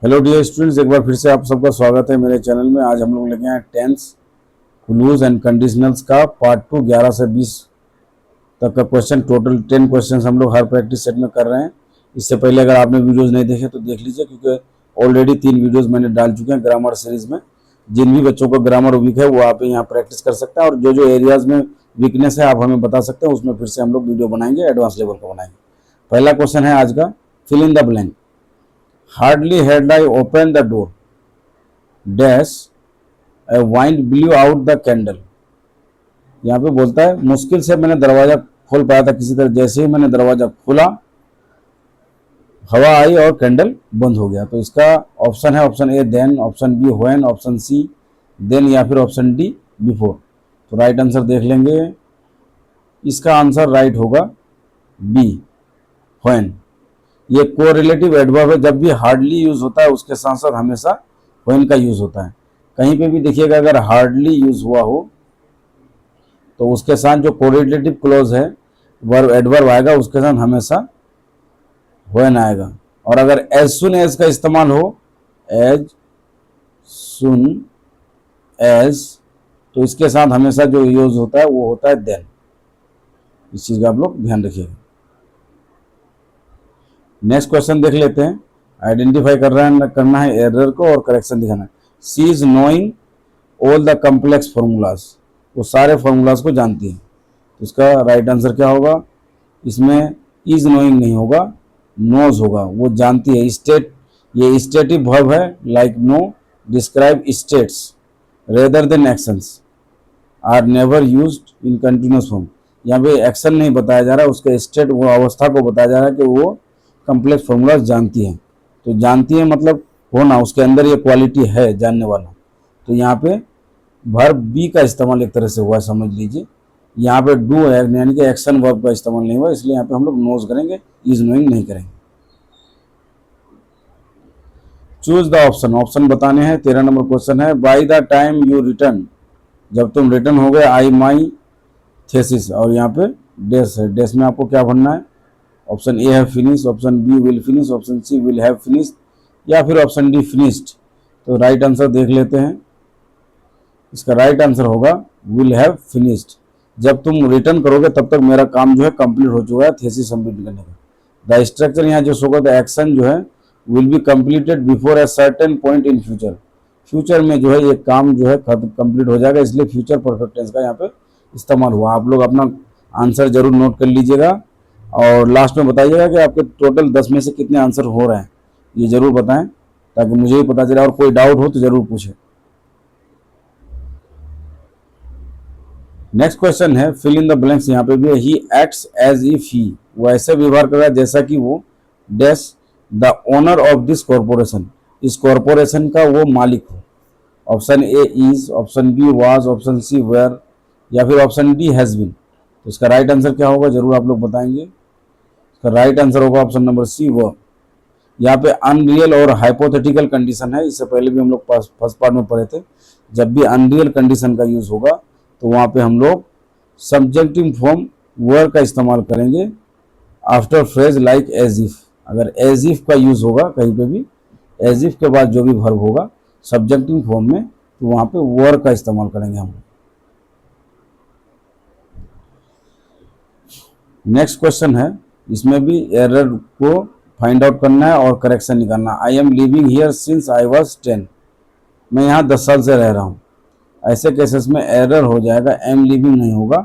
Hello dear students, एक बार फिर से आप सबका स्वागत है मेरे चैनल में। आज हम लोग लेके आए टेंस क्लूज एंड कंडीशनल्स का पार्ट 2 11 से 20 तक का क्वेश्चन। टोटल 10 क्वेश्चन हम लोग हर प्रैक्टिस सेट में कर रहे हैं। इससे पहले अगर आपने वीडियोस नहीं देखे तो देख लीजिए, क्योंकि ऑलरेडी 3 वीडियोस मैंने डाल चुके हैं ग्रामर सीरीज में। जिन भी बच्चों का ग्रामर वीक है वो आप यहाँ प्रैक्टिस कर सकते हैं, और जो जो एरियाज में वीकनेस है आप हमें बता सकते हैं, उसमें फिर से हम लोग वीडियो बनाएंगे, एडवांस लेवल का बनाएंगे। पहला क्वेश्चन है आज का, fill in the blank. Hardly had I open the door dash a wind blew out the candle. यहाँ पे बोलता है मुश्किल से मैंने दरवाजा खोल पाया था किसी तरह, जैसे ही मैंने दरवाजा खोला हवा आई और कैंडल बंद हो गया। तो इसका ऑप्शन है option A then, option B when, option C then, या फिर ऑप्शन डी बिफोर। तो राइट आंसर देख लेंगे। इसका आंसर राइट होगा बी व्हेन। ये कोरिलेटिव एडवर्ब है, जब भी हार्डली यूज होता है उसके साथ साथ हमेशा व्हेन का यूज होता है। कहीं पे भी देखिएगा अगर हार्डली यूज हुआ हो तो उसके साथ जो कोरिलेटिव क्लोज है वर्ब एडवर्ब आएगा, उसके साथ हमेशा व्हेन आएगा। और अगर एज सुन एज का इस्तेमाल हो, एज सुन एज, तो इसके साथ हमेशा जो यूज होता है वो होता है देन। इस चीज का आप लोग ध्यान रखिएगा। नेक्स्ट क्वेश्चन देख लेते हैं। आइडेंटिफाई करना है एरर को और करेक्शन दिखाना है। She is knowing all the complex formulas, वो सारे फॉर्मूलाज को जानती है। तो इसका राइट आंसर क्या होगा? इसमें इज नोइंग नहीं होगा, नोज होगा। वो जानती है। स्टेट, ये स्टेटिव वर्ब है, like know describe states rather than actions are never used in continuous form. यहाँ पे एक्शन नहीं बताया जा रहा है, उसके स्टेट, वो अवस्था को बताया जा रहा है कि वो कम्प्लेक्स फॉर्मूलाज जानती है। तो जानती है मतलब होना, उसके अंदर ये क्वालिटी है जानने वाला। तो यहाँ पे वर्ब बी का इस्तेमाल एक तरह से हुआ, समझ लीजिए। यहाँ पे डू है, यानी कि एक्शन वर्ब का इस्तेमाल नहीं हुआ, इसलिए यहाँ पे हम लोग नोज करेंगे, इज नोइंग नहीं करेंगे। चूज द ऑप्शन, ऑप्शन बताने हैं। 13 नंबर क्वेश्चन है, by the time you return, जब तुम रिटर्न हो गए, आई माई थेसिस, और यहाँ पे डेस है। डेस में आपको क्या भरना है? ऑप्शन ए है finish, option B will finish, option C will have finished, या फिर ऑप्शन डी फिनिश्ड। तो राइट आंसर देख लेते हैं। इसका राइट आंसर होगा विल हैव फिनिश्ड। जब तुम रिटर्न करोगे तब तक मेरा काम जो है कंप्लीट हो चुका है, थेसिस सबमिट करने का। द स्ट्रक्चर यहाँ जो शो करता है, एक्शन जो है will be completed before a certain point in future. Future में जो है ये काम जो है कंप्लीट हो जाएगा, इसलिए फ्यूचर परफेक्ट टेंस का यहाँ पे इस्तेमाल हुआ। आप लोग अपना आंसर जरूर नोट कर लीजिएगा और लास्ट में बताइएगा कि आपके टोटल 10 में से कितने आंसर हो रहे हैं, ये जरूर बताएं ताकि मुझे भी पता चले, और कोई डाउट हो तो जरूर पूछें। नेक्स्ट क्वेश्चन है, फिल इन द ब्लैंक्स। यहाँ पे भी है, he acts as if he, वो ऐसे व्यवहार कर रहा है जैसा कि वो dash the owner of this corporation, इस कॉर्पोरेशन का वो मालिक हो। Option A is, option B was, option C were, या फिर ऑप्शन डी हैज बीन। तो इसका राइट आंसर क्या होगा, जरूर आप लोग बताएंगे। इसका राइट आंसर होगा ऑप्शन नंबर सी वर्ब। यहाँ पे अनरियल और हाइपोथेटिकल कंडीशन है, इससे पहले भी हम लोग फर्स्ट पार्ट में पढ़े थे। जब भी अनरियल कंडीशन का यूज होगा तो वहाँ पे हम लोग सब्जेक्टिव फॉर्म वर्ब का इस्तेमाल करेंगे after phrase like as if. अगर एज इफ का यूज होगा कहीं पे भी, एज इफ के बाद जो भी वर्ब होगा सब्जेक्टिव फॉर्म में, तो वहाँ पे वर्ब का इस्तेमाल करेंगे हम। नेक्स्ट क्वेश्चन है, इसमें भी एरर को फाइंड आउट करना है और करेक्शन निकालना। I am living here since I was 10, मैं यहाँ 10 साल से रह रहा हूँ। ऐसे केसेस में एरर हो जाएगा, एम लिविंग नहीं होगा,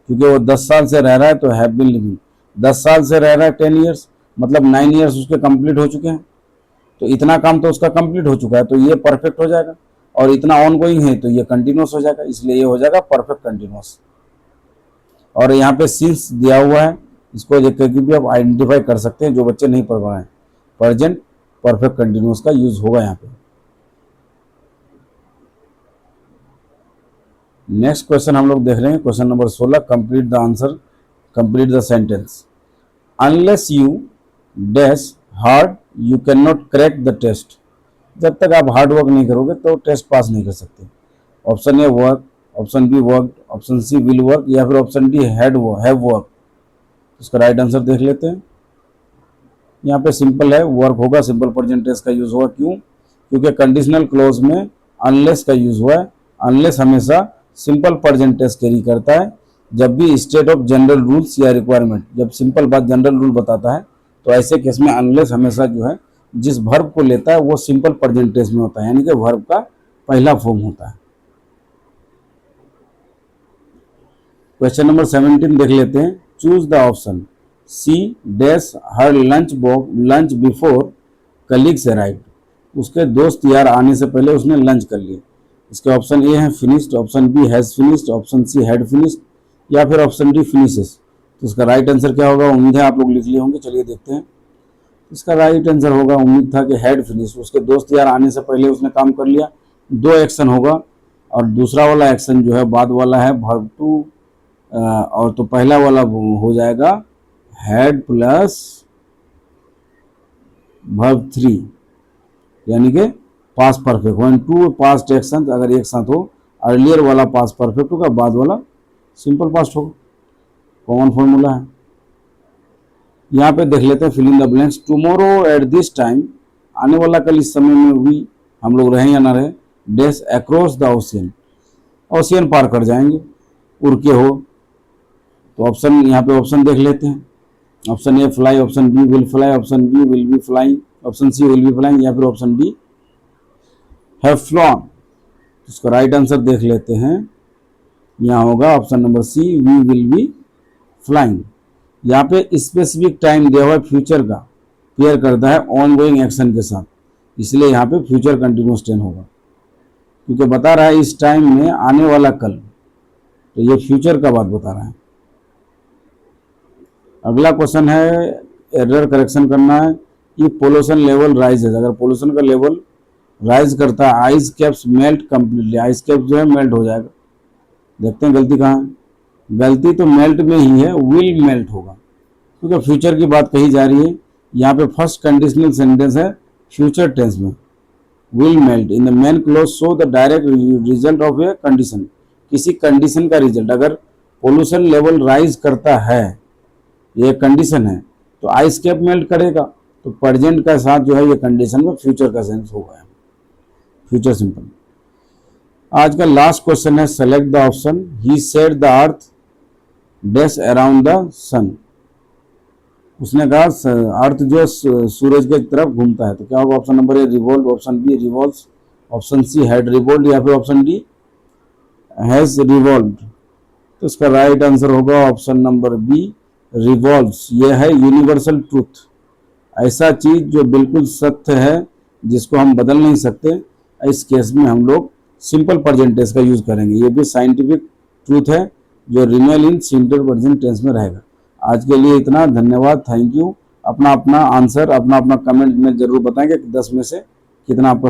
क्योंकि वो 10 साल से रह रहा है तो हैव बीन लिविंग। 10 साल से रह रहा है, 10 ईयर्स, मतलब 9 ईयर्स उसके कंप्लीट हो चुके हैं, तो इतना काम तो उसका कंप्लीट हो चुका है, तो ये परफेक्ट हो जाएगा। और इतना ऑन गोइंग है तो ये कंटिन्यूस हो जाएगा, इसलिए ये हो जाएगा परफेक्ट कंटिन्यूस। और यहाँ पे सिंस दिया हुआ है, इसको देख करके भी आप आइडेंटिफाई कर सकते हैं, जो बच्चे नहीं पढ़ रहे हैं। प्रेजेंट परफेक्ट कंटिन्यूस का यूज होगा यहाँ पे। नेक्स्ट क्वेश्चन हम लोग देख रहे हैं, question number 16, complete the answer, complete the sentence. Unless you dash hard you can not crack the test, जब तक आप हार्ड वर्क नहीं करोगे तो टेस्ट पास नहीं कर सकते। Option A work, option B work, option C will work, या फिर ऑप्शन डी हैव वर्क। इसका राइट आंसर देख लेते हैं। यहाँ पे सिंपल है, वर्क होगा, सिंपल प्रेजेंट टेंस का यूज होगा। क्यों? क्योंकि कंडीशनल क्लोज में अनलेस का यूज हुआ है। अनलेस हमेशा सिंपल प्रेजेंट टेंस कैरी करता है। जब भी स्टेट ऑफ जनरल रूल्स या रिक्वायरमेंट, जब सिंपल बात जनरल रूल बताता है तो ऐसे केस में अनलेस हमेशा जो है जिस वर्ब को लेता है वो सिंपल प्रेजेंट टेंस में होता है, यानी कि वर्ब का पहला फॉर्म होता है। क्वेश्चन नंबर 17 देख लेते हैं। Choose the option C dash her lunch before colleagues arrived. उसके दोस्त यार आने से पहले उसने लंच कर लिया। इसके ऑप्शन ए है finished, option B has finished, option C had finished या फिर ऑप्शन डी फिनिशेस। तो इसका राइट आंसर क्या होगा? उम्मीद है आप लोग लिख लिए होंगे। चलिए देखते हैं। इसका राइट आंसर होगा, उम्मीद था कि हैड फिनिश्ड। उसके दोस्त यार आने से पहले उसने काम कर लिया। दो एक्शन होगा और दूसरा वाला एक्शन जो है बाद वाला है वर्ब टू, और तो पहला वाला हो जाएगा हैड प्लस वर्ब 3, यानी कि पास्ट परफेक्ट। 1 2 पास्ट एक्शन अगर एक साथ हो, अर्लियर वाला पास्ट परफेक्ट होगा, बाद वाला सिंपल पास्ट होगा। कॉमन फॉर्मूला है। यहाँ पे देख लेते हैं fill in the blanks. Tomorrow at this time, आने वाला कल इस समय में भी हम लोग रहें या ना रहे, dash across the ocean, ocean पार कर जाएंगे, उड़ के हो। तो ऑप्शन यहाँ पे ऑप्शन देख लेते हैं। Option A fly, option B will fly, option B will be flying, option C will be flying या फिर ऑप्शन डी हैव फ्लॉन। इसका राइट आंसर देख लेते हैं। यहाँ होगा option number C we will be flying. यहाँ पे स्पेसिफिक टाइम दिया हुआ है फ्यूचर का, पेयर करता है ऑन गोइंग एक्शन के साथ, इसलिए यहाँ पे फ्यूचर कंटिन्यूअस टेंस होगा, क्योंकि बता रहा है इस टाइम में आने वाला कल, तो ये फ्यूचर का बात बता रहा है। अगला क्वेश्चन है, एरर करेक्शन करना है कि पोल्यूशन लेवल राइजेज। अगर पोल्यूशन का लेवल राइज करता है, ice caps melt completely, ice cap जो है मेल्ट हो जाएगा। देखते हैं गलती कहाँ है। गलती तो मेल्ट में ही है, विल मेल्ट होगा, क्योंकि फ्यूचर की बात कही जा रही है। यहाँ पे फर्स्ट कंडीशनल सेंटेंस है फ्यूचर टेंस में, will melt in the main close show the direct result of a condition. किसी कंडीशन का रिजल्ट, अगर पोल्यूशन लेवल राइज करता है, ये कंडीशन है, तो आइस कैप मेल्ट करेगा, तो प्रेजेंट का साथ जो है ये कंडीशन में फ्यूचर का सेंस होगा, फ्यूचर सिंपल। आज का लास्ट क्वेश्चन है, select the option he said the earth dash around the sun. उसने कहा अर्थ जो सूरज के तरफ घूमता है, तो क्या होगा? Option number A revolve, option B revolves, option C had revolved या फिर ऑप्शन डी हैज रिवॉल्व्ड। तो इसका राइट आंसर होगा ऑप्शन नंबर बी रिवॉल्व्स। ये है यूनिवर्सल ट्रूथ, ऐसा चीज जो बिल्कुल सत्य है जिसको हम बदल नहीं सकते। इस केस में हम लोग सिंपल प्रेजेंट टेंस का यूज करेंगे। ये भी साइंटिफिक ट्रूथ है जो remain in simple present tense में रहेगा। आज के लिए इतना, धन्यवाद, थैंक यू। अपना अपना आंसर, अपना अपना कमेंट में जरूर बताएंगे कि 10 में से कितना आपका